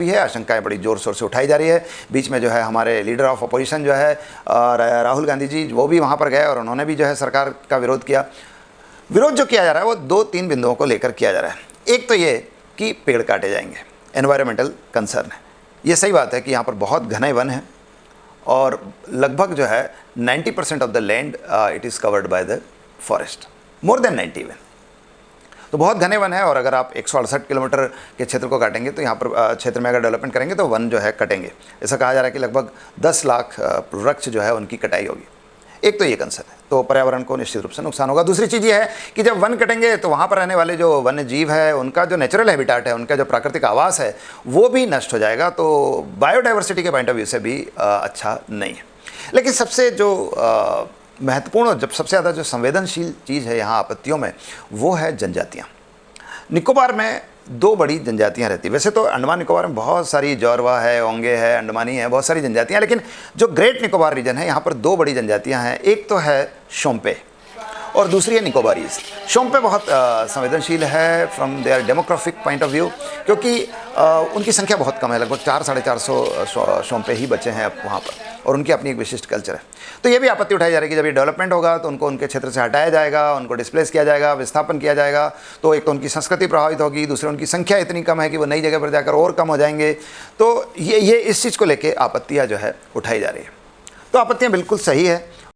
भी है, आशंकाएं बड़ी ज़ोर शोर से उठाई जा रही है। बीच में जो है हमारे लीडर ऑफ अपोजिशन जो है राहुल गांधी जी, वो भी वहाँ पर गए और उन्होंने भी जो है सरकार का विरोध किया। विरोध जो किया जा रहा है वो 2-3 बिंदुओं को लेकर किया जा रहा है। एक तो ये कि पेड़ काटे जाएंगे, एनवायरमेंटल कंसर्न है। ये सही बात है कि यहाँ पर बहुत घने वन हैं और लगभग जो है 90% of the land it is covered by the forest, more than 90 even. तो बहुत घने वन है और अगर आप 168 किलोमीटर के क्षेत्र को काटेंगे तो यहाँ पर क्षेत्र में अगर डेवलपमेंट करेंगे तो वन जो है कटेंगे। ऐसा कहा जा रहा है कि लगभग 10 लाख वृक्ष जो है उनकी कटाई होगी। एक तो ये कंसर्न है, तो पर्यावरण को निश्चित रूप से नुकसान होगा। दूसरी चीज़ ये है कि जब वन कटेंगे तो वहाँ पर रहने वाले जो वन्य जीव है, उनका जो नेचुरल हैबिटेट है, उनका जो प्राकृतिक आवास है, वो भी नष्ट हो जाएगा। तो बायोडाइवर्सिटी के पॉइंट ऑफ व्यू से भी अच्छा नहीं है। लेकिन सबसे जो महत्वपूर्ण और जब सबसे ज़्यादा जो संवेदनशील चीज़ है यहाँ आपत्तियों में, वो है जनजातियाँ। निकोबार में 2 बड़ी जनजातियाँ रहती हैं। वैसे तो अंडमान निकोबार में बहुत सारी जौरवा है, ओंगे है, अंडमानी है, बहुत सारी जनजातियाँ, लेकिन जो ग्रेट निकोबार रीजन है यहाँ पर 2 बड़ी जनजातियाँ हैं। एक तो है शोम्पे और दूसरी है निकोबारीज। शोम्पे बहुत संवेदनशील है from their demographic point of view, क्योंकि उनकी संख्या बहुत कम है, लगभग 400-450 शोम्पे ही बचे हैं अब वहाँ पर, और उनकी अपनी एक विशिष्ट कल्चर है। तो ये भी आपत्ति उठाई जा रही है कि जब ये डेवलपमेंट होगा तो उनको उनके क्षेत्र से हटाया जाएगा, उनको डिस्प्लेस किया जाएगा, विस्थापन किया जाएगा। तो एक तो उनकी संस्कृति प्रभावित होगी, दूसरे उनकी संख्या इतनी कम है कि वो नई जगह पर जाकर और कम हो जाएंगे। तो ये इस चीज़ को लेकर आपत्तियाँ जो है उठाई जा रही है। तो आपत्तियाँ बिल्कुल सही है।